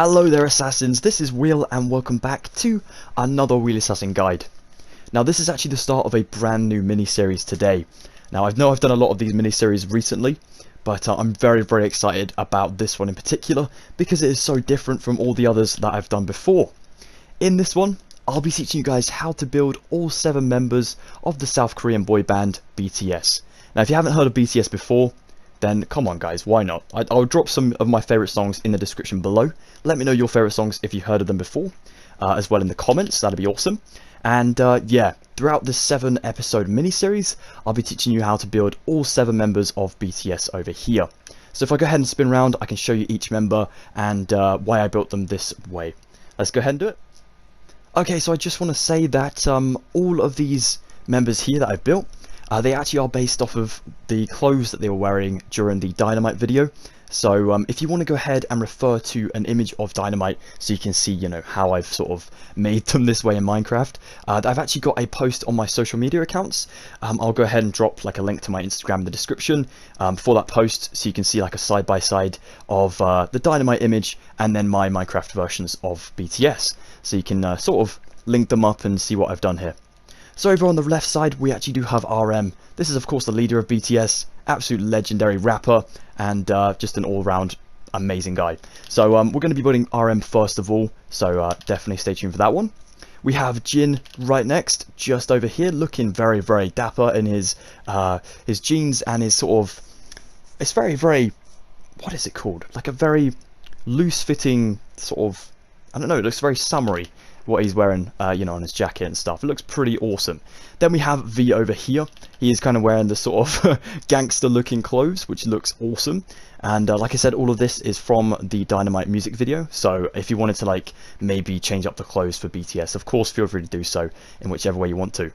Hello there Assassins, this is Wheel and welcome back to another Wheelassassin guide. Now this is actually the start of a brand new mini-series today. Now I know I've done a lot of these mini-series recently, but I'm very excited about this one in particular because it is so different from all the others that I've done before. In this one, I'll be teaching you guys how to build all 7 members of the South Korean boy band BTS. Now if you haven't heard of BTS before, then come on guys, why not? I'll drop some of my favourite songs in the description below. Let me know your favourite songs if you've heard of them before, as well in the comments, that'd be awesome. And yeah, throughout this 7 episode mini-series, I'll be teaching you how to build all 7 members of BTS over here. So if I go ahead and spin around, I can show you each member and why I built them this way. Let's go ahead and do it. Okay, so I just want to say that all of these members here that I've built, they actually are based off of the clothes that they were wearing during the Dynamite video. So if you want to go ahead and refer to an image of Dynamite so you can see, you know, how I've sort of made them this way in Minecraft, I've actually got a post on my social media accounts. I'll go ahead and drop like a link to my Instagram in the description for that post so you can see like a side-by-side of the Dynamite image and then my Minecraft versions of BTS. So you can sort of link them up and see what I've done here. So over on the left side, we actually do have RM. This is of course the leader of BTS, absolute legendary rapper, and just an all-round amazing guy. So we're going to be building RM first of all, so definitely stay tuned for that one. We have Jin right next, just over here, looking very dapper in his jeans and his sort of, it's very, what is it called? Like a very loose-fitting sort of, I don't know, it looks very summery. What he's wearing, you know, on his jacket and stuff. It looks pretty awesome. Then we have V over here. He is kind of wearing the sort of gangster looking clothes, which looks awesome. And like I said, all of this is from the Dynamite music video. So if you wanted to like maybe change up the clothes for BTS, of course feel free to do so in whichever way you want to.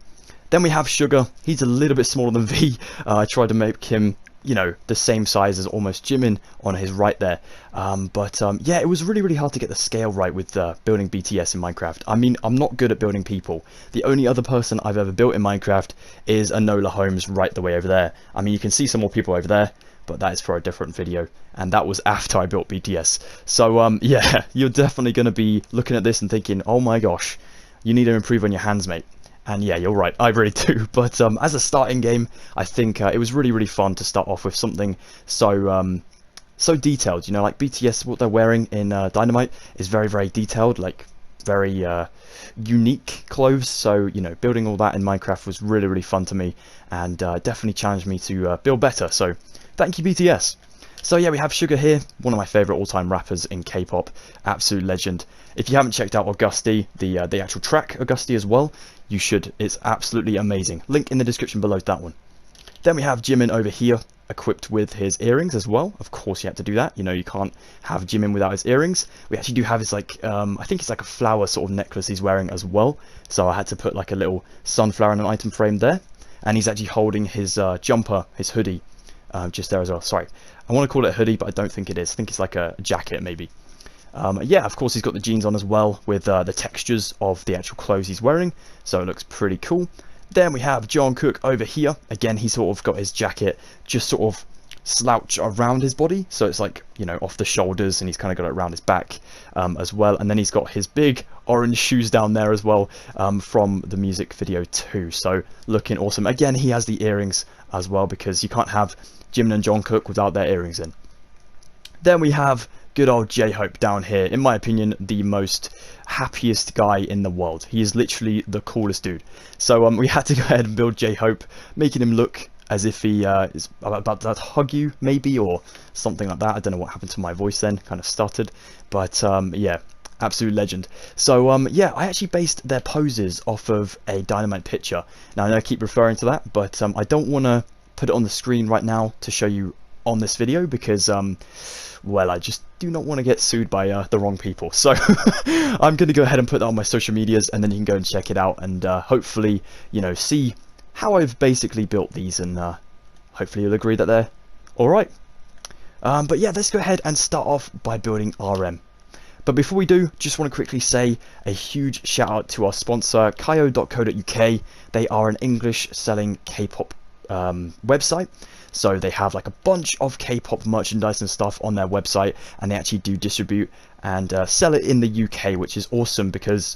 Then we have Suga. He's a little bit smaller than V. I tried to make him, you know, the same size as almost Jimin on his right there. Yeah, it was really hard to get the scale right with building BTS in Minecraft. I mean, I'm not good at building people. The only other person I've ever built in Minecraft is Enola Holmes right the way over there. I mean, you can see some more people over there, but that is for a different video. And that was after I built BTS. So yeah, you're definitely going to be looking at this and thinking, oh my gosh, you need to improve on your hands, mate. And yeah, you're right, I really do. But as a starting game, I think it was really fun to start off with something so so detailed. You know, like BTS, what they're wearing in Dynamite is very detailed, like very unique clothes. So you know, building all that in Minecraft was really fun to me, and definitely challenged me to build better. So thank you, BTS. So yeah, we have Suga here, one of my favourite all-time rappers in K-pop, absolute legend. If you haven't checked out Augusti, the actual track Augusti as well, you should. It's absolutely amazing. Link in the description below to that one. Then we have Jimin over here, equipped with his earrings as well. Of course you have to do that. You know, you can't have Jimin without his earrings. We actually do have his like, I think it's like a flower sort of necklace he's wearing as well. So I had to put like a little sunflower in an item frame there. And he's actually holding his jumper, his hoodie, just there as well. Sorry, I want to call it a hoodie, but I don't think it is. I think it's like a jacket maybe. Yeah, of course he's got the jeans on as well with the textures of the actual clothes he's wearing, so it looks pretty cool. Then we have Jungkook over here. Again, he's sort of got his jacket just sort of slouch around his body, so it's like, you know, off the shoulders, and he's kind of got it around his back as well. And then he's got his big orange shoes down there as well from the music video too, so looking awesome. Again, he has the earrings as well because you can't have Jimin and Jungkook without their earrings in. Then we have good old Jhope down here, in my opinion, the most happiest guy in the world. He is literally the coolest dude. So we had to go ahead and build Jhope, making him look as if he is about to hug you, maybe, or something like that. I don't know what happened to my voice then, kind of stuttered. But yeah, absolute legend. So yeah, I actually based their poses off of a Dynamite picture. Now I know I keep referring to that, but I don't want to put it on the screen right now to show you on this video because well, I just do not want to get sued by the wrong people. So I'm going to go ahead and put that on my social medias, and then you can go and check it out and hopefully, you know, see how I've basically built these, and hopefully you'll agree that they're alright. But yeah, let's go ahead and start off by building RM. But before we do, just want to quickly say a huge shout out to our sponsor, Kyyo.co.uk. They are an English selling K-pop website. So they have like a bunch of K-pop merchandise and stuff on their website, and they actually do distribute and sell it in the UK, which is awesome because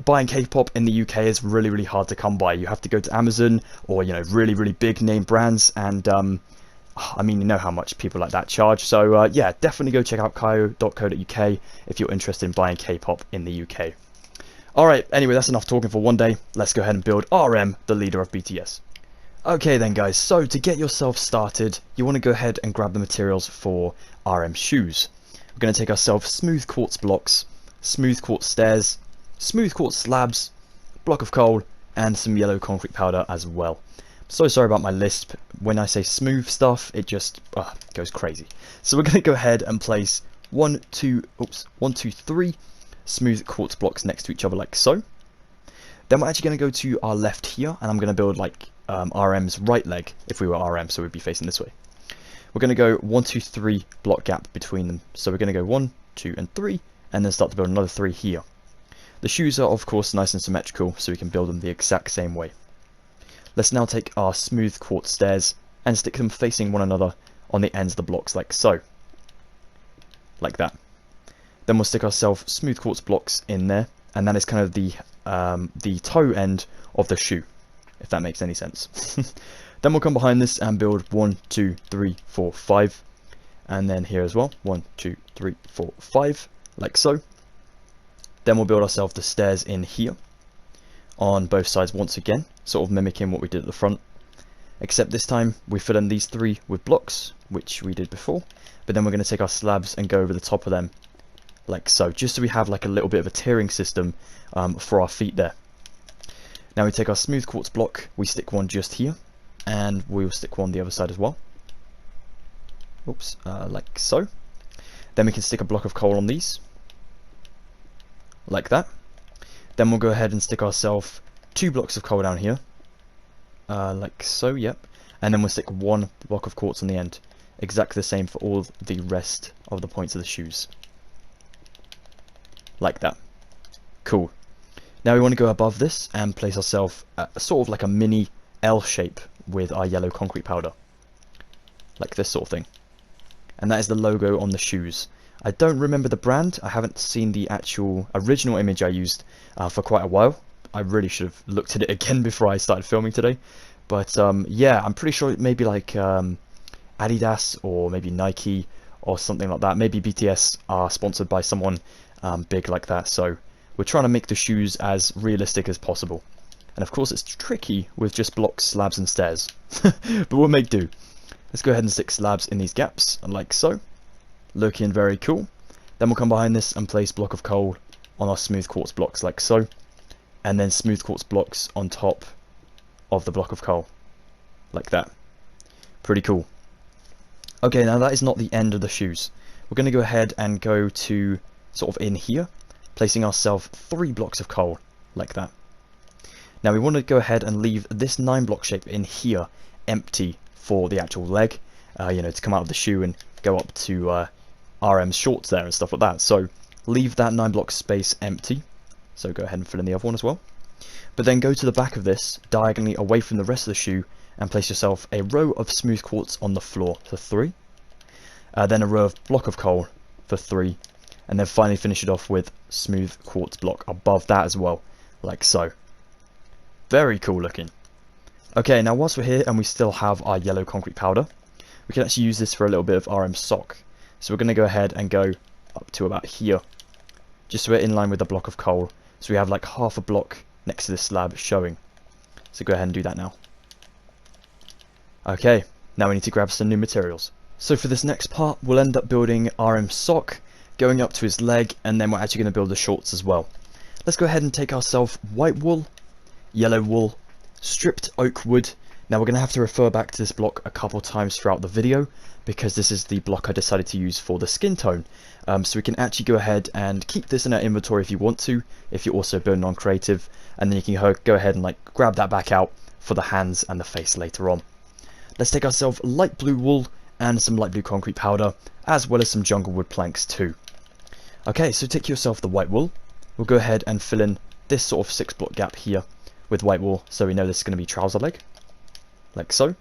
buying K-pop in the UK is really, really hard to come by. You have to go to Amazon or, you know, really, really big name brands, and I mean, you know how much people like that charge. So yeah, definitely go check out Kyyo.co.uk if you're interested in buying K-pop in the UK. Alright, anyway, that's enough talking for one day. Let's go ahead and build RM, the leader of BTS. Okay then guys, so to get yourself started, you want to go ahead and grab the materials for RM shoes. We're going to take ourselves smooth quartz blocks, smooth quartz stairs, smooth quartz slabs, block of coal, and some yellow concrete powder as well. So sorry about my lisp. When I say smooth stuff, it just goes crazy. So we're going to go ahead and place 1, 2, 3 smooth quartz blocks next to each other like so. Then we're actually going to go to our left here, and I'm going to build like RM's right leg if we were RM, so we'd be facing this way. We're going to go 1, 2, 3 block gap between them. So we're going to go 1, 2, and 3, and then start to build another 3 here. The shoes are of course nice and symmetrical, so we can build them the exact same way. Let's now take our smooth quartz stairs and stick them facing one another on the ends of the blocks like so. Like that. Then we'll stick ourselves smooth quartz blocks in there, and that is kind of the toe end of the shoe, if that makes any sense. Then we'll come behind this and build 1, 2, 3, 4, 5, and then here as well, 1, 2, 3, 4, 5, like so. Then we'll build ourselves the stairs in here on both sides once again, sort of mimicking what we did at the front, except this time we fill in these 3 with blocks, which we did before, but then we're going to take our slabs and go over the top of them like so, just so we have like a little bit of a tiering system for our feet there. Now we take our smooth quartz block, we stick one just here, and we'll stick one the other side as well. Oops, like so. Then we can stick a block of coal on these, like that. Then we'll go ahead and stick ourselves 2 blocks of coal down here, like so, yep. And then we'll stick 1 block of quartz on the end, exactly the same for all the rest of the points of the shoes. Like that. Cool. Now we want to go above this and place ourselves sort of like a mini L shape with our yellow concrete powder. Like this sort of thing. And that is the logo on the shoes. I don't remember the brand. I haven't seen the actual original image I used for quite a while. I really should have looked at it again before I started filming today. But yeah, I'm pretty sure it may be like Adidas or maybe Nike or something like that. Maybe BTS are sponsored by someone big like that. So we're trying to make the shoes as realistic as possible. And of course it's tricky with just blocks, slabs and stairs. But we'll make do. Let's go ahead and stick slabs in these gaps, like so. Looking very cool. Then we'll come behind this and place block of coal on our smooth quartz blocks like so. And then smooth quartz blocks on top of the block of coal. Like that. Pretty cool. Okay, now that is not the end of the shoes. We're going to go ahead and go to sort of in here, placing ourselves 3 blocks of coal, like that. Now we want to go ahead and leave this 9 block shape in here empty for the actual leg, you know, to come out of the shoe and go up to RM's shorts there and stuff like that. So leave that 9 block space empty. So go ahead and fill in the other one as well. But then go to the back of this, diagonally away from the rest of the shoe, and place yourself a row of smooth quartz on the floor for 3. Then a row of block of coal for 3. And then finally finish it off with smooth quartz block above that as well, like so. Very cool looking. Okay, now whilst we're here and we still have our yellow concrete powder, we can actually use this for a little bit of RM sock. So we're going to go ahead and go up to about here, just so we're in line with the block of coal. So we have like half a block next to this slab showing. So go ahead and do that now. Okay, now we need to grab some new materials. So for this next part, we'll end up building RM's sock, going up to his leg, and then we're actually going to build the shorts as well. Let's go ahead and take ourselves white wool, yellow wool, stripped oak wood. Now we're going to have to refer back to this block a couple times throughout the video, because this is the block I decided to use for the skin tone. So we can actually go ahead and keep this in our inventory if you want to, if you're also building on creative, and then you can go ahead and like grab that back out for the hands and the face later on. Let's take ourselves light blue wool and some light blue concrete powder, as well as some jungle wood planks too. Okay, so take yourself the white wool. We'll go ahead and fill in this sort of 6 block gap here with white wool, so we know this is going to be trouser leg, like so.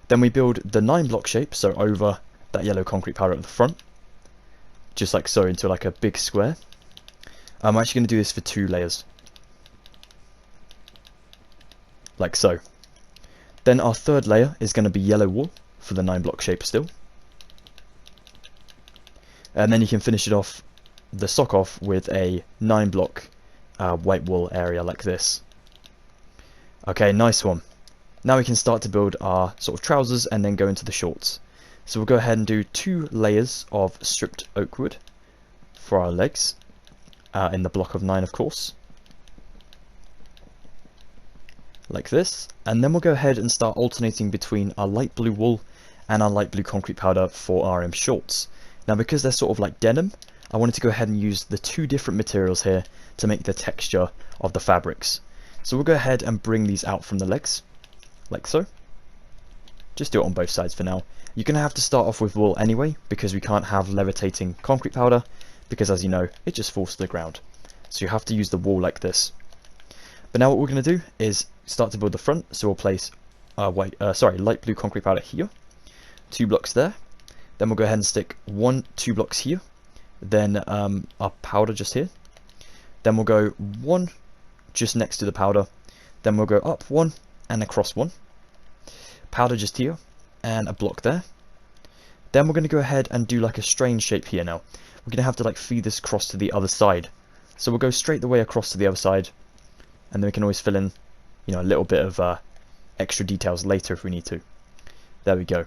Then we build the 9-block shape, so over that yellow concrete powder at the front, just like so, into like a big square. I'm actually going to do this for 2 layers, like so. Then our 3rd layer is going to be yellow wool for the 9-block shape still. And then you can finish it off, the sock off, with a 9-block white wool area like this. Okay, nice one. Now we can start to build our sort of trousers and then go into the shorts. So we'll go ahead and do 2 layers of stripped oak wood for our legs, in the block of 9 of course, like this. And then we'll go ahead and start alternating between our light blue wool and our light blue concrete powder for our shorts. Now because they're sort of like denim, I wanted to go ahead and use the 2 different materials here to make the texture of the fabrics. So we'll go ahead and bring these out from the legs, like so. Just do it on both sides for now. You're going to have to start off with wool anyway, because we can't have levitating concrete powder, because as you know, it just falls to the ground. So you have to use the wool like this. But now what we're going to do is start to build the front, so we'll place light blue concrete powder here, 2 blocks there. Then we'll go ahead and stick 2 blocks here, then our powder just here. Then we'll go 1 just next to the powder, then we'll go up 1 and across 1. Powder just here, and a block there. Then we're going to go ahead and do like a strange shape here now. We're going to have to like feed this across to the other side. So we'll go straight the way across to the other side, and then we can always fill in, you know, a little bit of extra details later if we need to. There we go.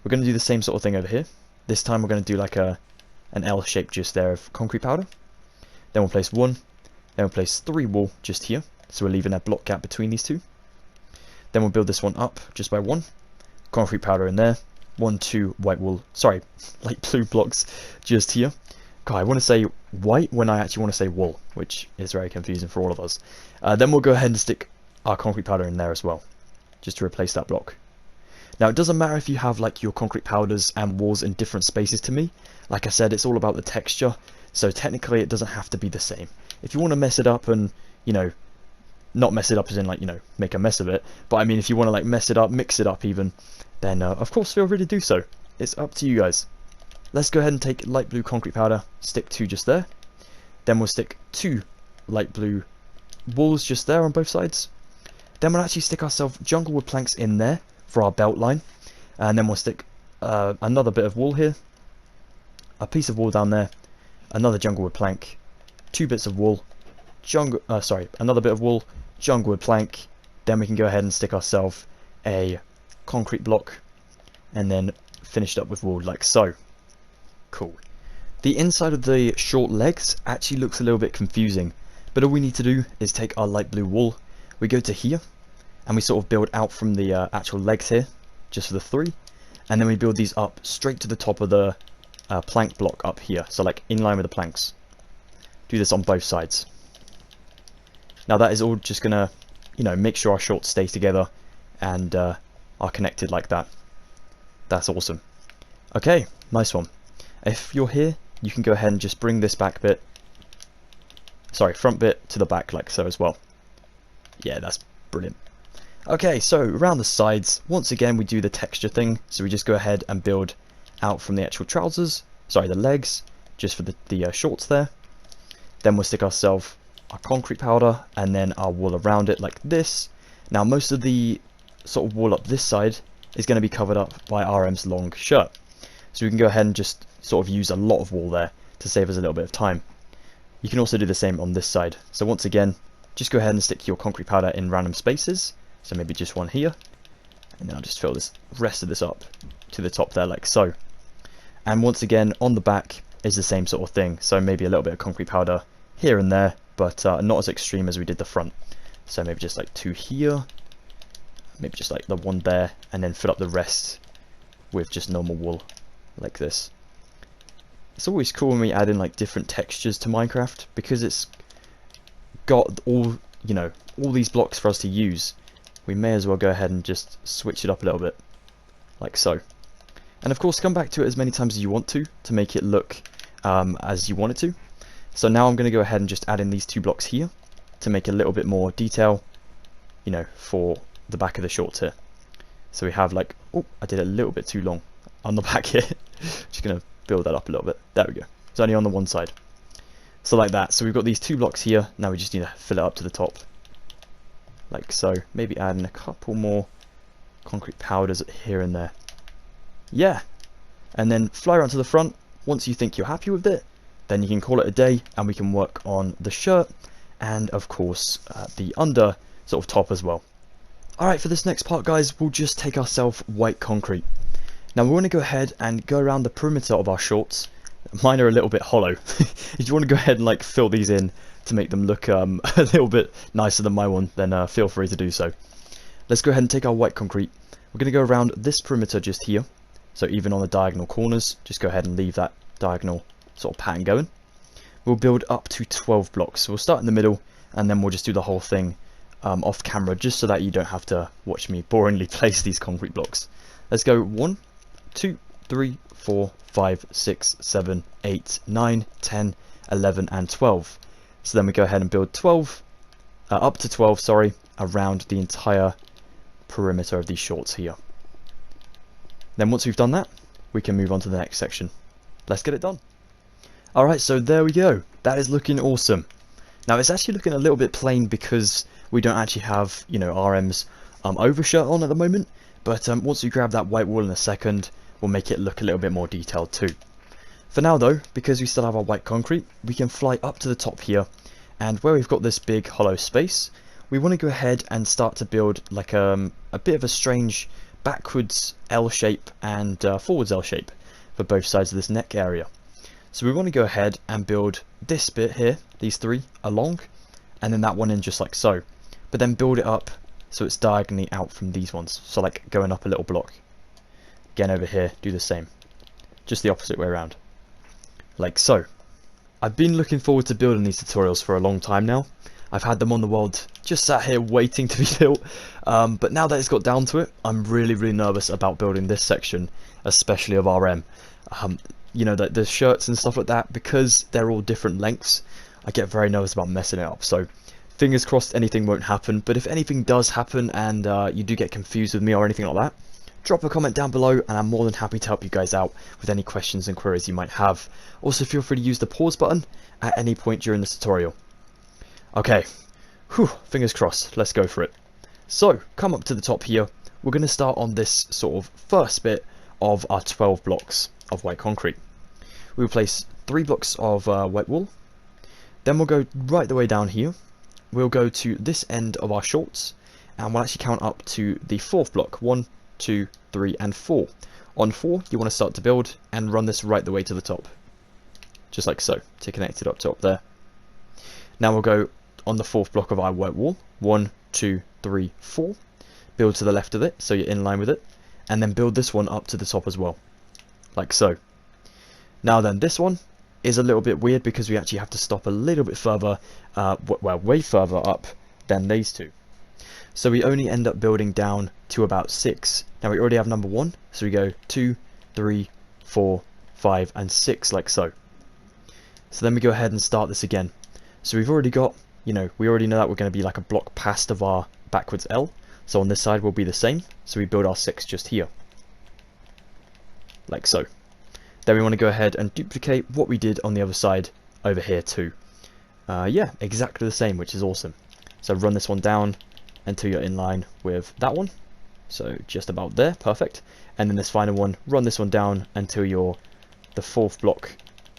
We're going to do the same sort of thing over here. This time we're going to do like an L shape just there of concrete powder. Then we'll place 1. Then we'll place 3 wool just here. So we're leaving a block gap between these 2. Then we'll build this one up just by 1. Concrete powder in there. 1, 2 white wool. Sorry, light blue blocks just here. God, I want to say white when I actually want to say wool, which is very confusing for all of us. Then we'll go ahead and stick our concrete powder in there as well, just to replace that block. Now it doesn't matter if you have like your concrete powders and walls in different spaces to me. Like I said, it's all about the texture, so technically it doesn't have to be the same. If you want to mess it up and, you know, not mess it up as in like, you know, make a mess of it, but I mean if you want to like mess it up, mix it up even, then of course feel free to do so. It's up to you guys. Let's go ahead and take light blue concrete powder, stick 2 just there. Then we'll stick 2 light blue walls just there on both sides. Then we'll actually stick ourselves jungle wood planks in there for our belt line. And then we'll stick another bit of wool here, a piece of wool down there, another jungle wood plank, 2 bits of wool, another bit of wool, jungle wood plank. Then we can go ahead and stick ourselves a concrete block and then finish it up with wool like so. Cool. The inside of the short legs actually looks a little bit confusing, but all we need to do is take our light blue wool, we go to here, and we sort of build out from the actual legs here, just for the 3, and then we build these up straight to the top of the plank block up here, so like in line with the planks. Do this on both sides. Now that is all just gonna, you know, make sure our shorts stay together and are connected like that. That's awesome. Okay, nice one. If you're here, you can go ahead and just bring this front bit to the back like so as well. Yeah, that's brilliant. Okay, so around the sides, once again we do the texture thing, so we just go ahead and build out from the actual trousers, the legs, just for the shorts there. Then we'll stick ourselves our concrete powder and then our wool around it like this. Now most of the sort of wool up this side is going to be covered up by RM's long shirt, so we can go ahead and just sort of use a lot of wool there to save us a little bit of time. You can also do the same on this side, so once again just go ahead and stick your concrete powder in random spaces, so maybe just one here, and then I'll just fill this rest of this up to the top there like so. And once again on the back is the same sort of thing, so maybe a little bit of concrete powder here and there, but not as extreme as we did the front. So maybe just like 2 here, maybe just like the 1 there, and then fill up the rest with just normal wool like this. It's always cool when we add in like different textures to Minecraft, because it's got all, you know, all these blocks for us to use. We may as well go ahead and just switch it up a little bit like so. And of course come back to it as many times as you want to make it look as you want it to. So now I'm going to go ahead and just add in these 2 blocks here to make a little bit more detail, you know, for the back of the shorts here. So we have like, oh, I did it a little bit too long on the back here. Just gonna build that up a little bit. There we go. It's only on the one side. So like that. So we've got these 2 blocks here. Now we just need to fill it up to the top. Like so. Maybe add in a couple more concrete powders here and there. Yeah. And then fly around to the front. Once you think you're happy with it, then you can call it a day and we can work on the shirt and of course the under sort of top as well. Alright, for this next part guys, we'll just take ourselves white concrete. Now we want to go ahead and go around the perimeter of our shorts. Mine are a little bit hollow. If you want to go ahead and like fill these in to make them look a little bit nicer than my one, then feel free to do so. Let's go ahead and take our white concrete. We're going to go around this perimeter just here. So even on the diagonal corners, just go ahead and leave that diagonal sort of pattern going. We'll build up to 12 blocks. So we'll start in the middle and then we'll just do the whole thing off camera, just so that you don't have to watch me boringly place these concrete blocks. Let's go 1, 2, 3, 4, 5, 6, 7, 8, 9, 10, 11 and 12. So then we go ahead and build 12, up to 12, sorry, around the entire perimeter of these shorts here. Then once we've done that, we can move on to the next section. Let's get it done. Alright, so there we go. That is looking awesome. Now it's actually looking a little bit plain because we don't actually have, you know, RM's overshirt on at the moment. But once we grab that white wool in a second, we'll make it look a little bit more detailed too. For now though, because we still have our white concrete, we can fly up to the top here. And where we've got this big hollow space, we want to go ahead and start to build like a bit of a strange backwards L shape and forwards L shape for both sides of this neck area. So we want to go ahead and build this bit here, these 3 along, and then that one in just like so. But then build it up so it's diagonally out from these ones. So like going up a little block. Again over here, do the same. Just the opposite way around. Like so. I've been looking forward to building these tutorials for a long time now. I've had them on the world, just sat here waiting to be built. But now that it's got down to it, I'm really nervous about building this section, especially of RM. You know, the shirts and stuff like that, because they're all different lengths, I get very nervous about messing it up. So fingers crossed anything won't happen, but if anything does happen and you do get confused with me or anything like that, drop a comment down below and I'm more than happy to help you guys out with any questions and queries you might have. Also feel free to use the pause button at any point during this tutorial. Okay, whew, fingers crossed, let's go for it. So, come up to the top here, we're going to start on this sort of first bit of our 12 blocks of white concrete. We'll place 3 blocks of white wool, then we'll go right the way down here, we'll go to this end of our shorts, and we'll actually count up to the 4th block, 1, 2, 3 and 4. On 4 you want to start to build and run this right the way to the top, just like so, to connect it up top there. Now we'll go on the 4th block of our white wool, 1, 2, 3, 4, build to the left of it so you're in line with it, and then build this one up to the top as well, like so. Now then, this one is a little bit weird because we actually have to stop a little bit further, well, way further up than these 2. So we only end up building down to about 6. Now we already have number 1, so we go 2, 3, 4, 5 and 6 like so. So then we go ahead and start this again. So we've already got, you know, we already know that we're going to be like a block past of our backwards L. So on this side will be the same. So we build our 6 just here, like so. Then we want to go ahead and duplicate what we did on the other side over here too. Yeah, exactly the same, which is awesome. So run this one down until you're in line with that one. So just about there, perfect. And then this final one, run this one down until you're the 4th block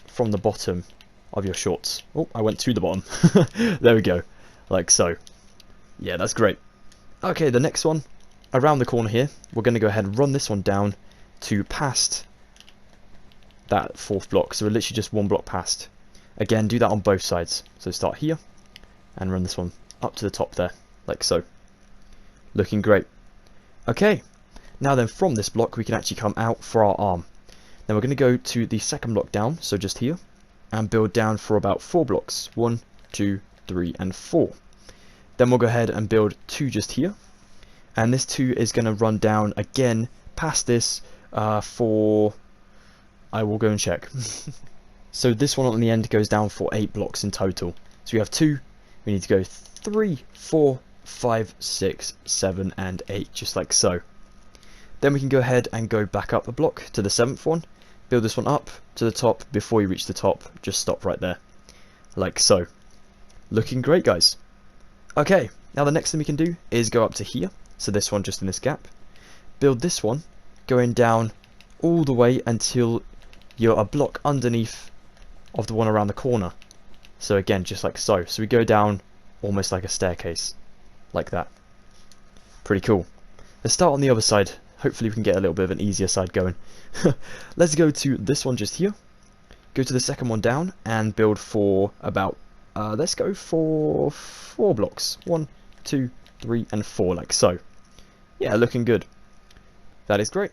from the bottom of your shorts. Oh, I went to the bottom. There we go, like so. Yeah, that's great. Okay, the next one, around the corner here, we're going to go ahead and run this one down to past that 4th block, so we're literally just 1 block past. Again, do that on both sides. So start here and run this one up to the top there, like so. Looking great. Okay, now then from this block we can actually come out for our arm. Then we're going to go to the 2nd block down, so just here, and build down for about 4 blocks. 1, 2, 3 and 4. Then we'll go ahead and build 2 just here, and this 2 is going to run down again past this for, I will go and check. So this one on the end goes down for 8 blocks in total. So we have 2, we need to go 3, 4, 5, 6, 7 and 8, just like so. Then we can go ahead and go back up a block to the 7th one, build this one up to the top. Before you reach the top, just stop right there, like so. Looking great, guys. Okay, now the next thing we can do is go up to here, so this one just in this gap, build this one, going down all the way until you're a block underneath of the one around the corner. So again, just like so. So we go down almost like a staircase, like that. Pretty cool. Let's start on the other side. Hopefully we can get a little bit of an easier side going. Let's go to this one just here. Go to the second one down and build for about, let's go for 4 blocks. 1, 2, 3, and 4, like so. Yeah, looking good. That is great.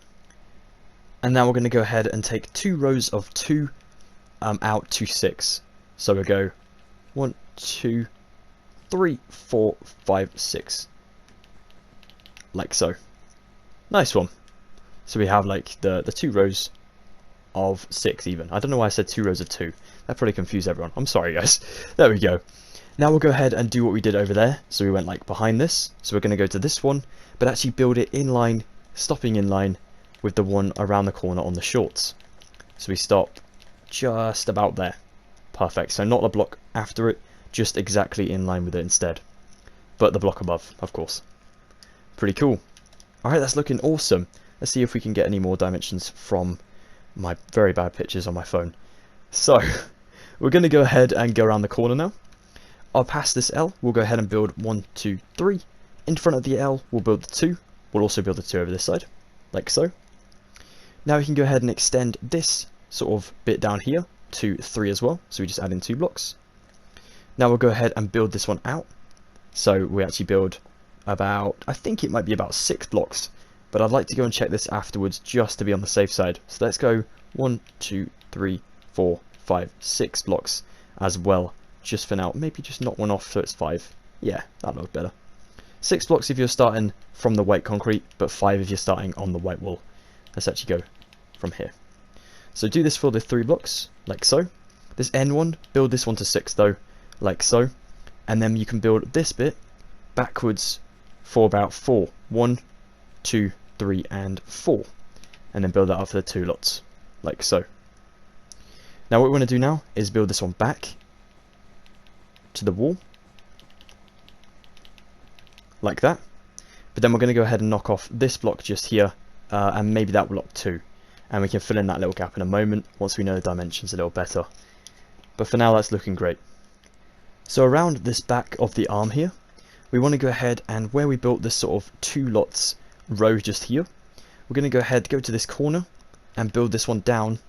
And now we're going to go ahead and take 2 rows of 2 out to 6. So we'll go 1, 2, 3, 4, 5, 6. Like so. Nice one. So we have like the 2 rows of 6 even. I don't know why I said 2 rows of 2. That probably confused everyone. I'm sorry, guys. There we go. Now we'll go ahead and do what we did over there. So we went like behind this. So we're going to go to this one, but actually build it in line, stopping in line with the one around the corner on the shorts. So we stop just about there. Perfect. So not the block after it, just exactly in line with it instead. But the block above, of course. Pretty cool. Alright, that's looking awesome. Let's see if we can get any more dimensions from my very bad pictures on my phone. So, we're going to go ahead and go around the corner now. I'll pass this L. We'll go ahead and build 1, 2, 3. In front of the L, we'll build the 2. We'll also build the 2 over this side, like so. Now we can go ahead and extend this sort of bit down here to 3 as well. So we just add in 2 blocks. Now we'll go ahead and build this one out. So we actually build about, I think it might be about 6 blocks. But I'd like to go and check this afterwards just to be on the safe side. So let's go 1, 2, 3, 4, 5, 6 blocks as well. Just for now. Maybe just knock one off so it's 5. Yeah, that looks better. 6 blocks if you're starting from the white concrete, but 5 if you're starting on the white wall. Let's actually go from here. So do this for the 3 blocks, like so. This end one, build this one to 6 though, like so. And then you can build this bit backwards for about 4. 1, 2, 3, and 4. And then build that up for the 2 lots, like so. Now what we want to do now is build this one back to the wall, like that. But then we're going to go ahead and knock off this block just here, and maybe that block too. And we can fill in that little gap in a moment once we know the dimensions a little better. But for now that's looking great. So around this back of the arm here, we want to go ahead and where we built this sort of 2 lots row just here, we're going to go ahead, go to this corner and build this one down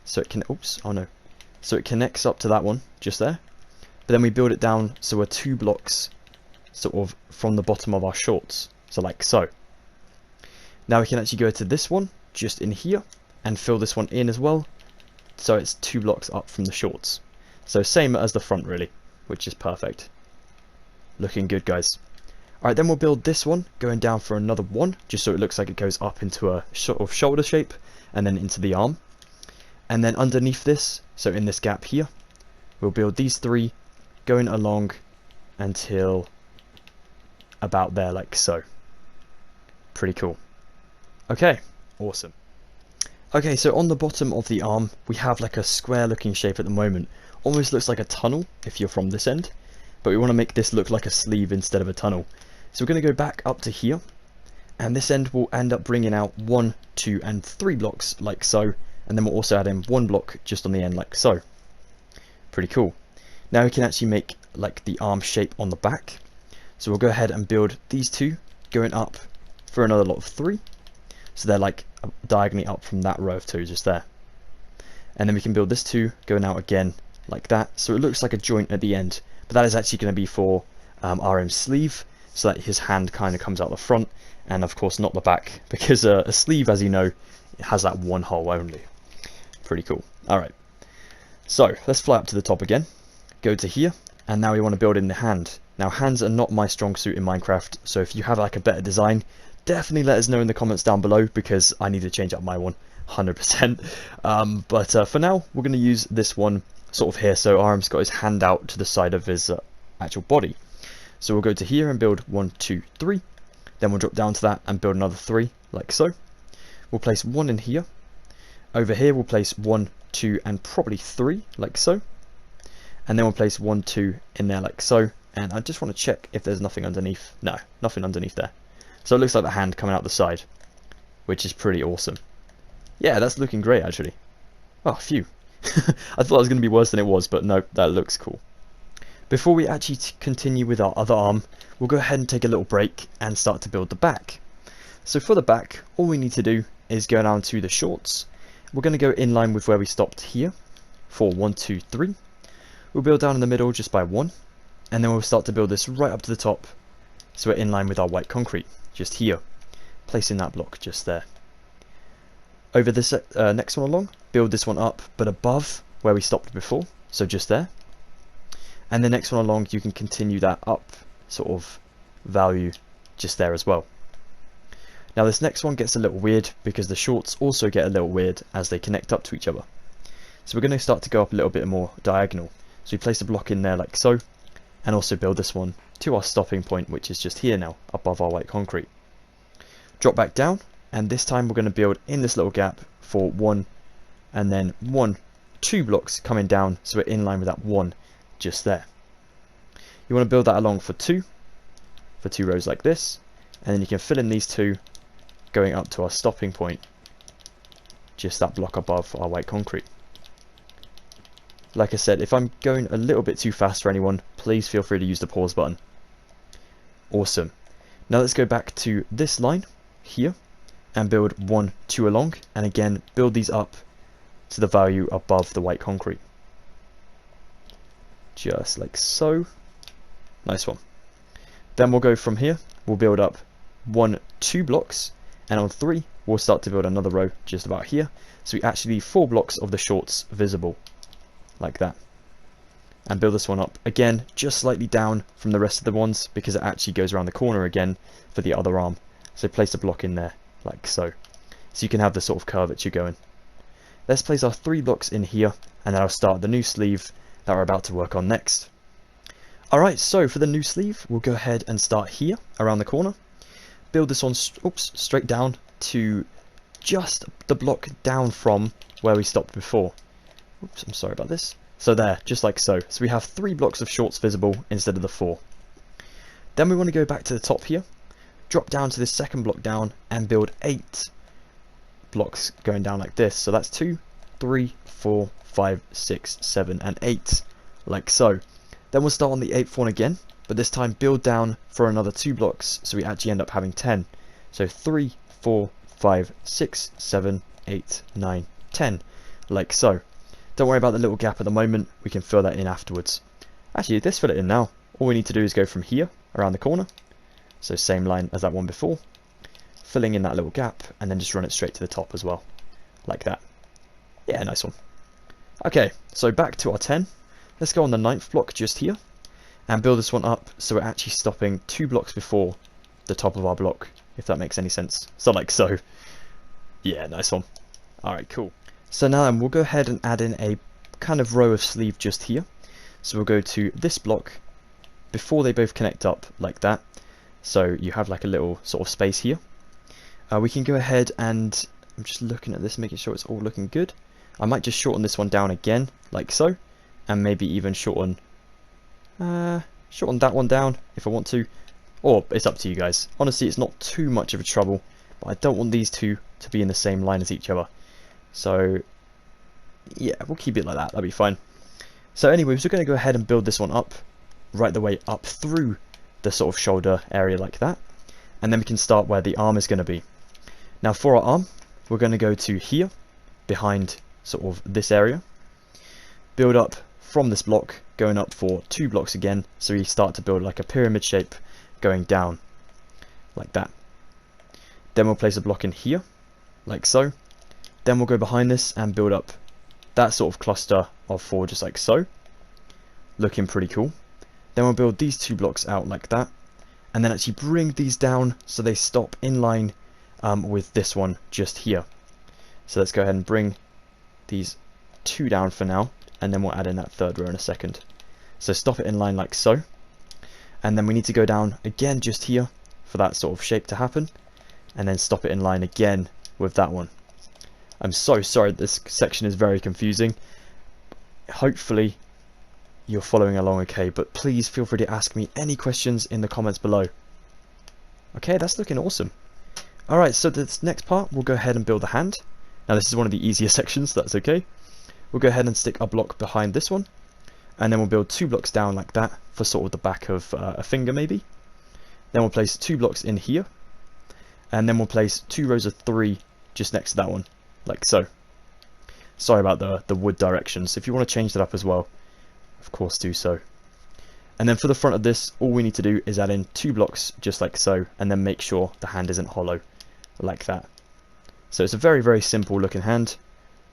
so it can, oops, oh no, so it connects up to that one just there. But then we build it down so we're 2 blocks sort of from the bottom of our shorts, so like so. Now we can actually go to this one just in here and fill this one in as well, so it's 2 blocks up from the shorts. So same as the front really, which is perfect. Looking good, guys. Alright, then we'll build this one going down for another 1, just so it looks like it goes up into a sort of shoulder shape and then into the arm. And then underneath this, so in this gap here, we'll build these 3 going along until about there, like so. Pretty cool. Okay, awesome. Okay, so on the bottom of the arm, we have like a square looking shape at the moment. Almost looks like a tunnel if you're from this end, but we want to make this look like a sleeve instead of a tunnel. So we're going to go back up to here, and this end will end up bringing out 1, 2, and 3 blocks like so, and then we'll also add in 1 block just on the end like so. Pretty cool. Now we can actually make like the arm shape on the back. So we'll go ahead and build these 2 going up for another lot of 3. So they're like diagonally up from that row of 2 just there. And then we can build this 2 going out again like that. So it looks like a joint at the end, but that is actually going to be for RM's sleeve, so that his hand kind of comes out the front, and of course not the back, because a sleeve, as you know, it has that 1 hole only. Pretty cool. Alright, so let's fly up to the top again, go to here, and now we want to build in the hand. Now hands are not my strong suit in Minecraft, so if you have like a better design, definitely let us know in the comments down below, because I need to change up my one 100%. But for now we're going to use this one sort of here, so RM's got his hand out to the side of his actual body. So we'll go to here and build 1, 2, 3, then we'll drop down to that and build another 3 like so. we'll place 1 in here. Over here we'll place 1, 2 and probably 3 like so. And then we'll place 1, 2 in there like so. And I just want to check if there's nothing underneath. No, nothing underneath there. So it looks like the hand coming out the side, which is pretty awesome. Yeah, that's looking great actually. Oh, phew. I thought it was going to be worse than it was, but no, that looks cool. Before we actually continue with our other arm, we'll go ahead and take a little break and start to build the back. So for the back, all we need to do is go down to the shorts. We're going to go in line with where we stopped here for 1, 2, 3. We'll build down in the middle just by 1, and then we'll start to build this right up to the top, so we're in line with our white concrete, just here, placing that block just there. Over this next one along, build this one up, but above where we stopped before, so just there. And the next one along, you can continue that up sort of value just there as well. Now this next one gets a little weird because the shorts also get a little weird as they connect up to each other. So we're going to start to go up a little bit more diagonal. So we place a block in there like so, and also build this one to our stopping point, which is just here now, above our white concrete. Drop back down, and this time we're going to build in this little gap for 1, and then 1, 2 blocks coming down, so we're in line with that 1 just there. You want to build that along for 2 rows like this, and then you can fill in these 2 going up to our stopping point, just that block above our white concrete. Like I said, if I'm going a little bit too fast for anyone, please feel free to use the pause button. Awesome. Now let's go back to this line here and build 1, 2 along, and again build these up to the value above the white concrete. Just like so. Nice one. Then we'll go from here, we'll build up 1, 2 blocks, and on 3 we'll start to build another row just about here, so we actually leave 4 blocks of the shorts visible like that, and build this one up again just slightly down from the rest of the ones because it actually goes around the corner again for the other arm. So place a block in there like so, so you can have the sort of curvature going. Let's place our 3 blocks in here, and then I'll start the new sleeve that we're about to work on next. Alright, so for the new sleeve we'll go ahead and start here around the corner, build this one straight down to just the block down from where we stopped before. Oops, I'm sorry about this. So there, just like so. So we have 3 blocks of shorts visible instead of the 4. Then we want to go back to the top here, drop down to this second block down, and build 8 blocks going down like this. So that's 2, 3, 4, 5, 6, 7, and 8, like so. Then we'll start on the 8th one again, but this time build down for another 2 blocks, so we actually end up having 10. So 3, 4, 5, 6, 7, 8, 9, 10, like so. Don't worry about the little gap at the moment, we can fill that in afterwards. Actually, let's fill it in now. All we need to do is go from here, around the corner, so same line as that one before, filling in that little gap, and then just run it straight to the top as well, like that. Yeah, nice one. Okay, so back to our 10. Let's go on the 9th block just here, and build this one up so we're actually stopping 2 blocks before the top of our block, if that makes any sense. So like so. Yeah, nice one. Alright, cool. So now then, we'll go ahead and add in a kind of row of sleeve just here. So we'll go to this block before they both connect up like that. So you have like a little sort of space here. We can go ahead and, I'm just looking at this, making sure it's all looking good. I might just shorten this one down again, like so. And maybe even shorten that one down if I want to. Or it's up to you guys. Honestly, it's not too much of a trouble. But I don't want these two to be in the same line as each other. So, yeah, we'll keep it like that. That'll be fine. So anyways, we're going to go ahead and build this one up, right the way up through the sort of shoulder area like that. And then we can start where the arm is going to be. Now for our arm, we're going to go to here, behind sort of this area. Build up from this block, going up for 2 blocks again. So we start to build like a pyramid shape going down, like that. Then we'll place a block in here, like so. Then we'll go behind this and build up that sort of cluster of 4 just like so. Looking pretty cool. Then we'll build these 2 blocks out like that. And then actually bring these down so they stop in line with this one just here. So let's go ahead and bring these 2 down for now. And then we'll add in that 3rd row in a second. So stop it in line like so. And then we need to go down again just here for that sort of shape to happen. And then stop it in line again with that one. I'm so sorry, this section is very confusing. Hopefully you're following along okay, but please feel free to ask me any questions in the comments below. Okay, that's looking awesome. Alright, so this next part, we'll go ahead and build the hand. Now this is one of the easier sections, so that's okay. We'll go ahead and stick a block behind this one, and then we'll build 2 blocks down like that for sort of the back of a finger maybe. Then we'll place 2 blocks in here, and then we'll place 2 rows of 3 just next to that one, like so. Sorry about the wood directions. If you want to change that up as well, of course do so. And then for the front of this, all we need to do is add in 2 blocks just like so, and then make sure the hand isn't hollow, like that. So it's a very, very simple looking hand,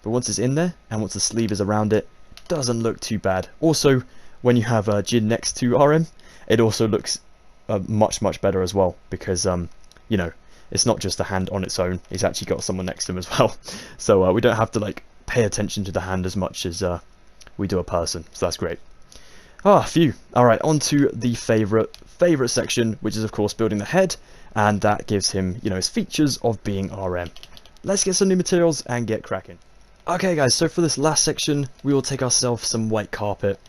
but once it's in there, and once the sleeve is around it, doesn't look too bad. Also, when you have Jin next to RM, it also looks much, much better as well, because, you know, it's not just the hand on its own, he's actually got someone next to him as well. So we don't have to, like, pay attention to the hand as much as we do a person, so that's great. Phew. Alright, on to the favourite section, which is of course building the head, and that gives him, you know, his features of being RM. Let's get some new materials and get cracking. Okay guys, so for this last section, we will take ourselves some white carpet,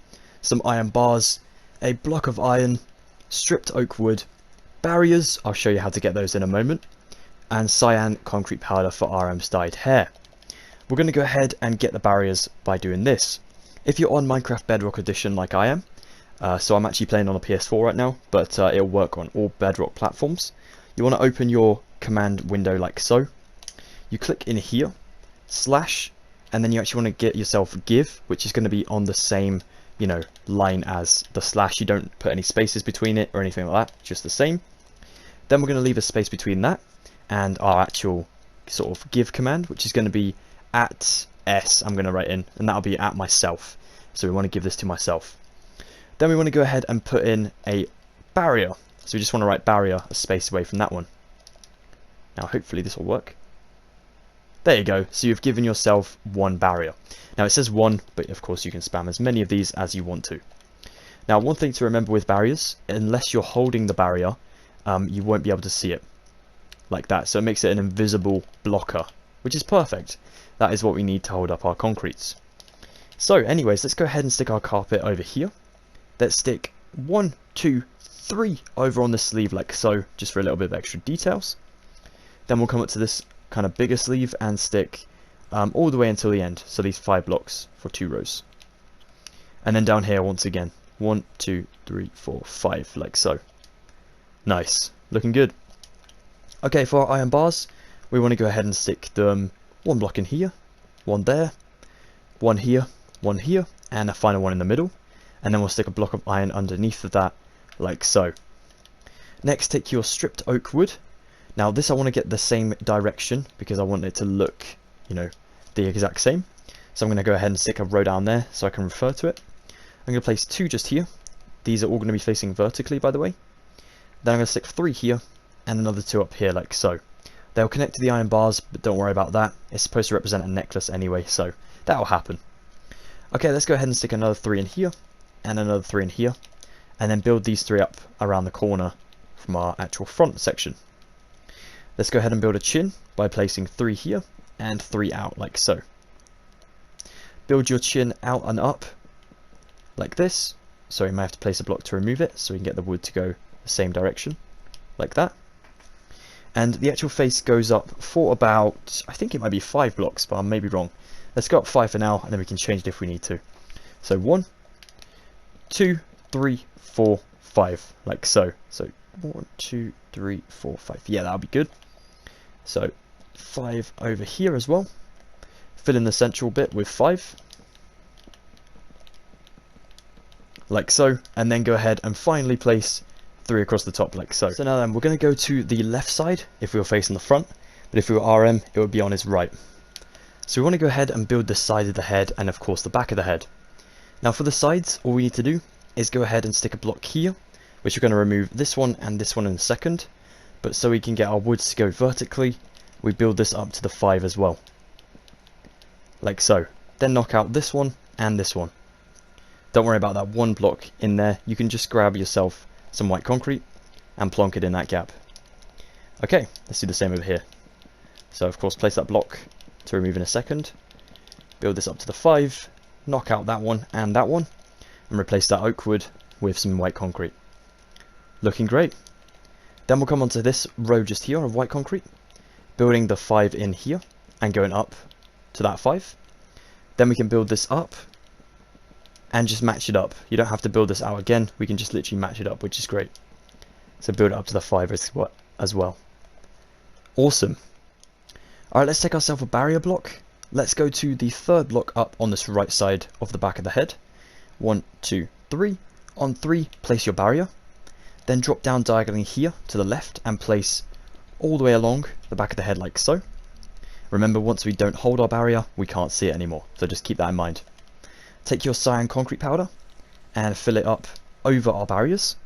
some iron bars, a block of iron, stripped oak wood, barriers, I'll show you how to get those in a moment, and cyan concrete powder for RM's dyed hair. We're going to go ahead and get the barriers by doing this. If you're on Minecraft Bedrock Edition like I am, so I'm actually playing on a PS4 right now, but it'll work on all Bedrock platforms. You want to open your command window like so. You click in here, slash, and then you actually want to get yourself give, which is going to be on the same, you know, line as the slash. You don't put any spaces between it or anything like that, just the same. Then we're going to leave a space between that and our actual sort of give command, which is going to be at S, I'm going to write in, and that'll be at myself. So we want to give this to myself. Then we want to go ahead and put in a barrier. So we just want to write barrier a space away from that one. Now hopefully this will work. There you go, so you've given yourself 1 barrier. Now it says 1, but of course you can spam as many of these as you want to. Now one thing to remember with barriers, unless you're holding the barrier, you won't be able to see it. Like that, so it makes it an invisible blocker, which is perfect. That is what we need to hold up our concretes. So anyways, let's go ahead and stick our carpet over here. Let's stick 1, 2, 3 over on the sleeve like so, just for a little bit of extra details. Then we'll come up to this kind of bigger sleeve and stick all the way until the end, so these 5 blocks for 2 rows. And then down here once again, 1, 2, 3, 4, 5, like so. Nice, looking good. Okay, for our iron bars, we want to go ahead and stick them 1 block in here, 1 there, 1 here, 1 here, and a final one in the middle. And then we'll stick a block of iron underneath of that, like so. Next, take your stripped oak wood. Now this I want to get the same direction because I want it to look, you know, the exact same. So I'm going to go ahead and stick a row down there so I can refer to it. I'm going to place 2 just here. These are all going to be facing vertically, by the way. Then I'm going to stick 3 here and another 2 up here like so. They'll connect to the iron bars, but don't worry about that. It's supposed to represent a necklace anyway, so that'll happen. Okay, let's go ahead and stick another 3 in here and another 3 in here, and then build these 3 up around the corner from our actual front section. Let's go ahead and build a chin by placing 3 here and 3 out like so. Build your chin out and up like this. So you might have to place a block to remove it so we can get the wood to go the same direction like that. And the actual face goes up for about, I think it might be 5 blocks, but I may be wrong. Let's go up 5 for now, and then we can change it if we need to. So 1, 2, 3, 4, 5, like so. So 1, 2, 3, 4, 5. Yeah, that'll be good. So 5 over here as well. Fill in the central bit with 5. Like so, and then go ahead and finally place 3 across the top like so. So now then, we're going to go to the left side if we were facing the front, but if we were RM, it would be on his right. So we want to go ahead and build the side of the head and of course the back of the head. Now for the sides, all we need to do is go ahead and stick a block here, which we're going to remove this one and this one in a second. But so we can get our woods to go vertically, we build this up to the 5 as well. Like so. Then knock out this one and this one. Don't worry about that 1 block in there, you can just grab yourself some white concrete and plonk it in that gap. Okay, let's do the same over here. So of course place that block to remove in a second. Build this up to the 5, knock out that one, and replace that oak wood with some white concrete. Looking great. Then we'll come onto this row just here of white concrete, building the 5 in here and going up to that 5. Then we can build this up and just match it up. You don't have to build this out again, we can just literally match it up, which is great. So build it up to the 5 as well. Awesome. Alright, let's take ourselves a barrier block. Let's go to the 3rd block up on this right side of the back of the head. 1, 2, 3. On 3, place your barrier. Then drop down diagonally here to the left and place all the way along the back of the head like so. Remember, once we don't hold our barrier, we can't see it anymore, so just keep that in mind. Take your cyan concrete powder and fill it up over our barriers.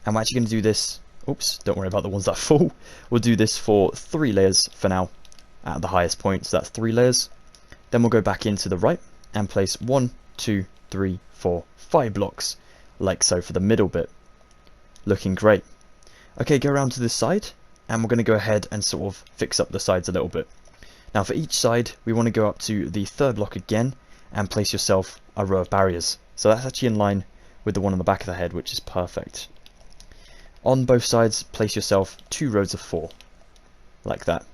And we're actually going to do this, oops, don't worry about the ones that fall. We'll do this for 3 layers for now at the highest point, so that's 3 layers. Then we'll go back into the right and place 1, 2, 3, 4, 5 blocks, like so for the middle bit. Looking great. Okay, go around to this side, and we're going to go ahead and sort of fix up the sides a little bit. Now for each side, we want to go up to the 3rd block again, and place yourself a row of barriers. So that's actually in line with the one on the back of the head, which is perfect. On both sides, place yourself 2 rows of 4, like that.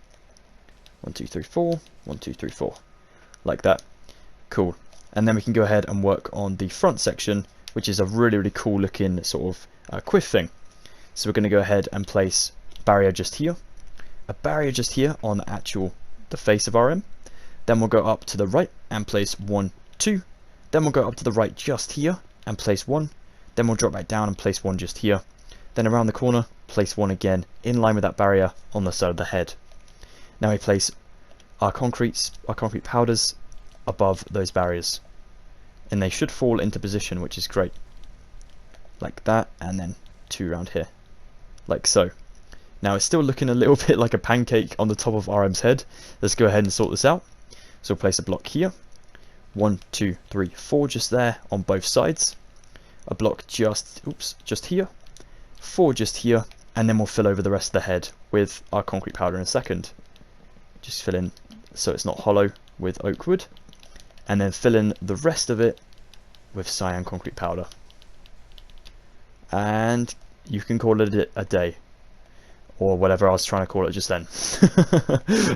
1, 2, 3, 4, 1, 2, 3, 4, like that. Cool. And then we can go ahead and work on the front section, which is a really cool looking sort of quiff thing. So we're going to go ahead and place barrier just here, a barrier just here on the face of RM. Then we'll go up to the right and place 1, 2. Then we'll go up to the right just here and place 1. Then we'll drop back down and place 1 just here. Then around the corner, place 1 again, in line with that barrier on the side of the head. Now we place our concrete powders above those barriers. And they should fall into position, which is great. Like that, and then 2 around here. Like so. Now it's still looking a little bit like a pancake on the top of RM's head. Let's go ahead and sort this out. So we'll place a block here. 1, 2, 3, 4 just there on both sides. A block just here. 4 just here. And then we'll fill over the rest of the head with our concrete powder in a second. Just fill in so it's not hollow with oak wood. And then fill in the rest of it with cyan concrete powder. And you can call it a day. Or whatever I was trying to call it just then.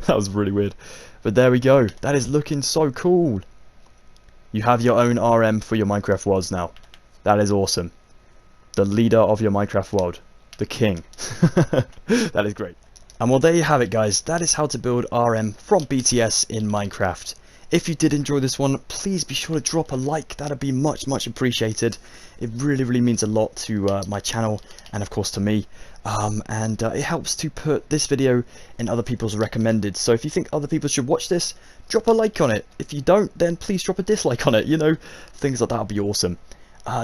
That was really weird. But there we go. That is looking so cool. You have your own RM for your Minecraft worlds now. That is awesome. The leader of your Minecraft world. The king. That is great. And well, there you have it, guys. That is how to build RM from BTS in Minecraft. If you did enjoy this one, please be sure to drop a like. That'd be much appreciated. It really means a lot to my channel and of course to me. It helps to put this video in other people's recommended. So if you think other people should watch this, drop a like on it. If you don't, then please drop a dislike on it. You know, things like that would be awesome.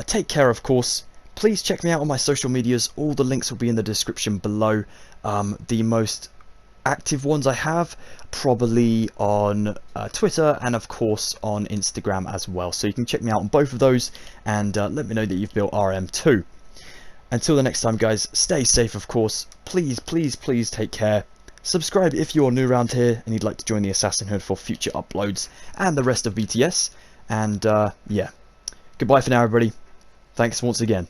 Take care, of course. Please check me out on my social medias. All the links will be in the description below. The most active ones I have probably on Twitter and of course on Instagram as well, so you can check me out on both of those and let me know that you've built RM too. Until the next time, guys, stay safe, of course. Please take care. Subscribe if you're new around here and you'd like to join the Assassin Hood for future uploads and the rest of BTS. And yeah, goodbye for now, everybody. Thanks once again.